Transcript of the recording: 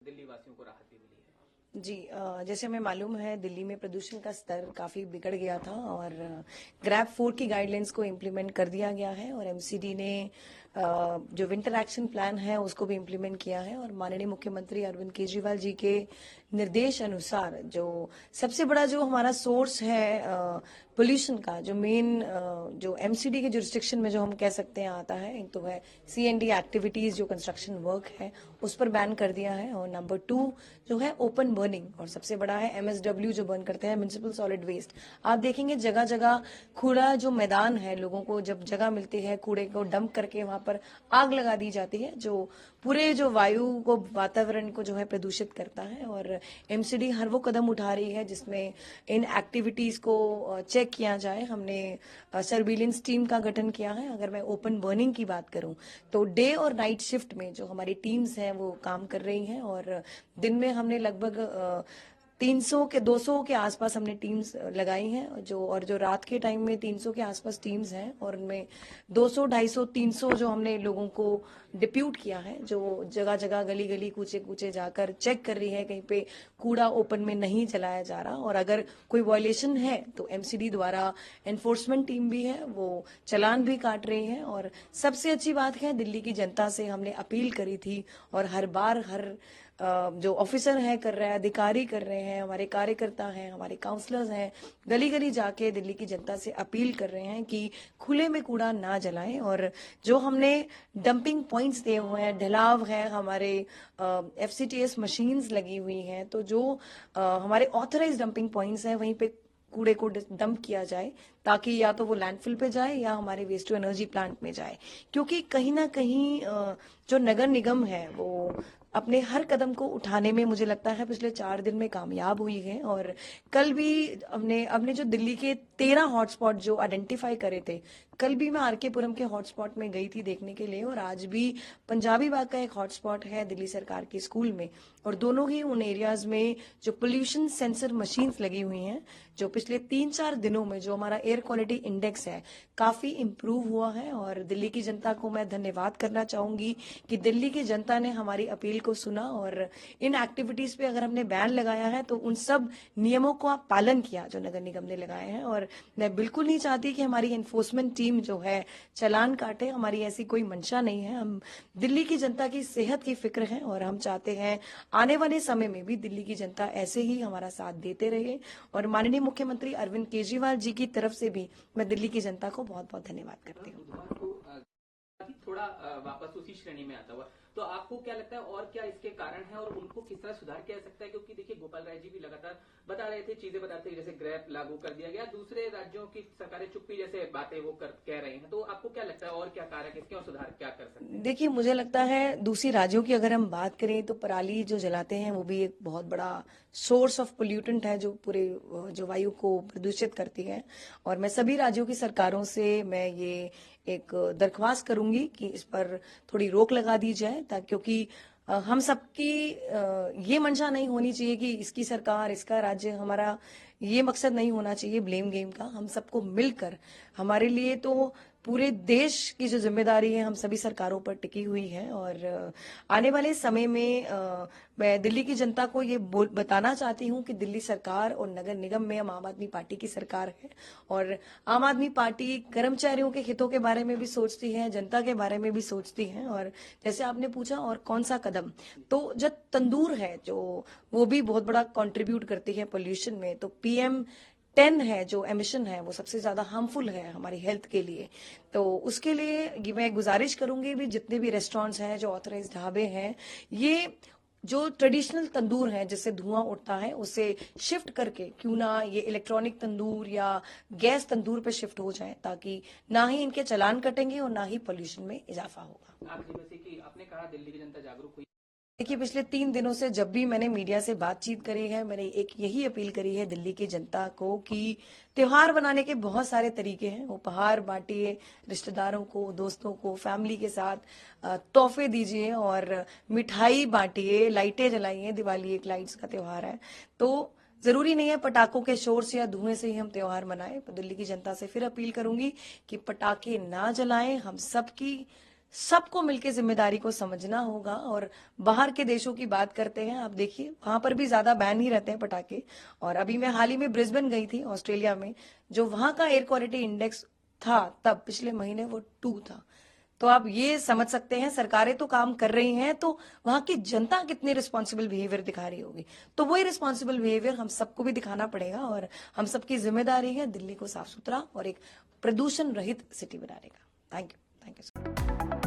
दिल्ली वासियों को राहत भी मिली है। जी जैसे हमें मालूम है दिल्ली में प्रदूषण का स्तर काफ़ी बिगड़ गया था और ग्रैब 4 की गाइडलाइंस को इम्प्लीमेंट कर दिया गया है और एमसीडी ने जो विंटर एक्शन प्लान है उसको भी इम्प्लीमेंट किया है और माननीय मुख्यमंत्री अरविंद केजरीवाल जी के निर्देश अनुसार जो सबसे बड़ा जो हमारा सोर्स है पोल्यूशन का जो मेन जो एमसीडी के जुरिस्डिक्शन में जो हम कह सकते हैं आता है एक तो है सीएनडी एक्टिविटीज जो कंस्ट्रक्शन वर्क है उस पर बैन कर दिया है और नंबर 2 जो है ओपन बर्निंग और सबसे बड़ा है एमएसडब्ल्यू जो बर्न करते हैं म्युनिसिपल सॉलिड वेस्ट। आप देखेंगे जगह जगह कूड़ा जो मैदान है लोगों को जब जगह मिलती है कूड़े को डंप करके वहां पर आग लगा दी जाती है जो पूरे जो वायु को वातावरण को जो है प्रदूषित करता है और एमसीडी हर वो कदम उठा रही है जिसमें इन एक्टिविटीज को चेक किया जाए। हमने सर्विलेंस टीम का गठन किया है। अगर मैं ओपन बर्निंग की बात करूं तो डे और नाइट शिफ्ट में जो हमारी टीम्स हैं वो काम कर रही हैं और दिन में हमने लगभग 300 के 200 के आसपास हमने टीम्स लगाई हैं जो रात के टाइम में 300 के आसपास टीम्स हैं और उनमें 200 250 300 जो हमने लोगों को डिप्यूट किया है जो जगह जगह गली गली कूचे कूचे जाकर चेक कर रही है कहीं पे कूड़ा ओपन में नहीं जलाया जा रहा और अगर कोई वायलेशन है तो एमसीडी द्वारा एनफोर्समेंट टीम भी है वो चालान भी काट रही है। और सबसे अच्छी बात है दिल्ली की जनता से हमने अपील करी थी और हर बार हर जो ऑफिसर हैं कर रहे हैं अधिकारी कर रहे हैं हमारे कार्यकर्ता हैं हमारे काउंसलर्स हैं गली गली जाके दिल्ली की जनता से अपील कर रहे हैं कि खुले में कूड़ा ना जलाएं और जो हमने डंपिंग पॉइंट्स दिए हुए हैं ढलाव है हमारे एफसीटीएस मशीन्स लगी हुई हैं तो जो हमारे ऑथराइज डंपिंग पॉइंट्स हैं वहीं पे कूड़े को डंप किया जाए ताकि या तो वो लैंडफिल पे जाए या हमारे वेस्ट टू एनर्जी प्लांट में जाए क्योंकि कहीं ना कहीं जो नगर निगम है वो अपने हर कदम को उठाने में मुझे लगता है पिछले 4 दिन में कामयाब हुई है और कल भी हमने जो दिल्ली के 13 हॉटस्पॉट जो आइडेंटिफाई करे थे कल भी मैं आरके पुरम के हॉटस्पॉट में गई थी देखने के लिए और आज भी पंजाबी बाग का एक हॉटस्पॉट है दिल्ली सरकार के स्कूल में और दोनों ही उन एरियाज में जो पोल्यूशन सेंसर मशीन्स लगी हुई हैं जो पिछले 3-4 दिनों में जो हमारा एयर क्वालिटी इंडेक्स है काफी इम्प्रूव हुआ है और दिल्ली की जनता को मैं धन्यवाद करना चाहूंगी कि दिल्ली की जनता ने हमारी अपील को सुना और इन एक्टिविटीज पे अगर हमने बैन लगाया है तो उन सब नियमों का पालन किया जो नगर निगम ने लगाए हैं और मैं बिल्कुल नहीं चाहती कि हमारी एनफोर्समेंट टीम जो है चालान काटे हमारी ऐसी कोई मंशा नहीं है। हम दिल्ली की जनता की सेहत की फिक्र है और हम चाहते हैं आने वाले समय में भी दिल्ली की जनता ऐसे ही हमारा साथ देते रहे और माननीय मुख्यमंत्री अरविंद केजरीवाल जी की तरफ से भी मैं दिल्ली की जनता को बहुत बहुत धन्यवाद करती हूँ। थोड़ा वापस उसी श्रेणी में आता हुआ तो आपको क्या लगता है और क्या इसके कारण है और उनको किस तरह सुधार किया जा सकता है क्योंकि देखिए गोपाल राय जी भी लगातार बता रहे थे चीजें बताते जैसे ग्रैब लागू कर दिया गया दूसरे राज्यों की सरकारें चुप्पी जैसे बातें वो कह रही हैं तो आपको क्या लगता है और क्या कारक इसके और सुधार क्या कर सकते हैं? देखिए मुझे लगता है दूसरी राज्यों की अगर हम बात करें तो पराली जो जलाते हैं वो भी एक बहुत बड़ा सोर्स ऑफ पोल्यूटेंट है जो पूरे जो वायु को प्रदूषित करती है और मैं सभी राज्यों की सरकारों से मैं ये एक दरख्वास्त करूंगी कि इस पर थोड़ी रोक लगा दी जाए ताकि क्योंकि हम सबकी ये मंशा नहीं होनी चाहिए कि इसकी सरकार इसका राज्य हमारा ये मकसद नहीं होना चाहिए ब्लेम गेम का। हम सबको मिलकर हमारे लिए तो पूरे देश की जो जिम्मेदारी है हम सभी सरकारों पर टिकी हुई है और आने वाले समय में मैं दिल्ली की जनता को ये बताना चाहती हूँ कि दिल्ली सरकार और नगर निगम में हम आम आदमी पार्टी की सरकार है और आम आदमी पार्टी कर्मचारियों के हितों के बारे में भी सोचती है जनता के बारे में भी सोचती है। और जैसे आपने पूछा और कौन सा कदम तो जो तंदूर है जो वो भी बहुत बड़ा कंट्रीब्यूट करती है पोल्यूशन में तो PM10 है जो एमिशन है वो सबसे ज्यादा हार्मफुल है हमारी हेल्थ के लिए तो उसके लिए मैं गुजारिश करूंगी भी जितने भी रेस्टोरेंट्स हैं जो ऑथराइज ढाबे हैं ये जो ट्रेडिशनल तंदूर है जिससे धुआं उठता है उसे शिफ्ट करके क्यों ना ये इलेक्ट्रॉनिक तंदूर या गैस तंदूर पे शिफ्ट हो जाए ताकि ना ही इनके चालान कटेंगे और ना ही पोल्यूशन में इजाफा होगा। आपने कहा दिल्ली की जनता जागरूक हुई देखिए पिछले 3 दिनों से जब भी मैंने मीडिया से बातचीत करी है मैंने एक यही अपील करी है दिल्ली की जनता को कि त्योहार बनाने के बहुत सारे तरीके हैं उपहार बांटिए रिश्तेदारों को दोस्तों को फैमिली के साथ तोहफे दीजिए और मिठाई बांटिए लाइटें जलाइए। दिवाली एक लाइट्स का त्योहार है तो जरूरी नहीं है पटाखों के शोर से या धुएं से ही हम त्योहार मनाएं। दिल्ली की जनता से फिर अपील करूंगी कि पटाखे ना जलाएं। हम सबकी सबको मिलकर जिम्मेदारी को समझना होगा। और बाहर के देशों की बात करते हैं, आप देखिए वहां पर भी ज्यादा बैन ही रहते हैं पटाखे। और अभी मैं हाल ही में ब्रिस्बेन गई थी ऑस्ट्रेलिया में, जो वहां का एयर क्वालिटी इंडेक्स था तब पिछले महीने वो 2 था। तो आप ये समझ सकते हैं सरकारें तो काम कर रही हैं, तो वहां की जनता कितनी रिस्पॉन्सिबल बिहेवियर दिखा रही होगी। तो वही रिस्पॉन्सिबल बिहेवियर हम सबको भी दिखाना पड़ेगा और हम सबकी जिम्मेदारी है दिल्ली को साफ सुथरा और एक प्रदूषण रहित सिटी बनाने का। Thank you sir.